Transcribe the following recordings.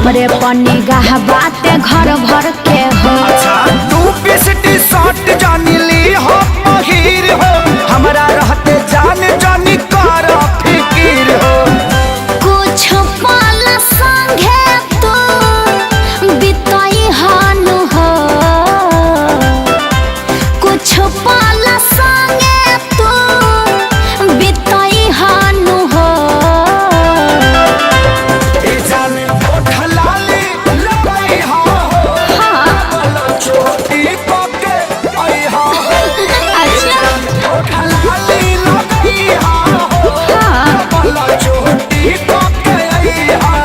हमरे पन्नी गाह बाते घर भर के हो। अच्छा तू पिसटी शॉट जानी ली हो महीर हो, हमरा रहते जान जानी कर फिकीर हो। कुछ पल संगे तू बिताई हानु हो, कुछ पल संगे तू बिताई हानु हो। ए जान ओठलाली लई हो, हाँ छोटी पके आई हो। अच्छा ओठलाली लई हो, हाँ छोटी पके आई हो।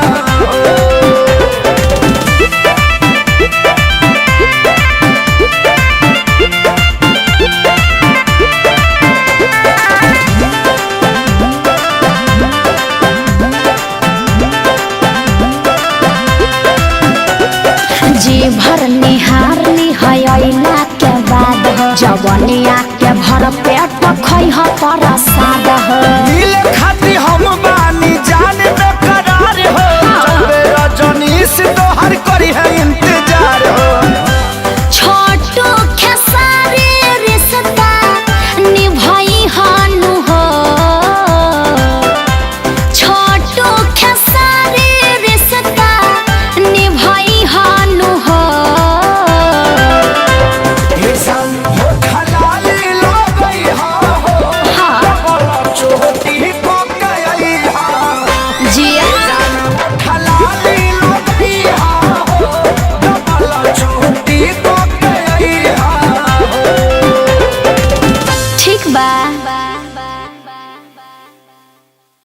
जी भर निहार निहयला के बाद हो, जवनिया के भर पेट खै ह प्रसाद हो। मिले खाती हम बानी जान बेकरार हो, चले रजनीश तोहर करी है इंतजार हो। छोटू खेसारी रिश्ता निभाई हानु हो, छोटू खेसारी रिश्ता निभाई हानु हो। ये संग ओठलाली लगई हो, हाँ छोटी पकई हो। जिया ओठलाली लगई हो,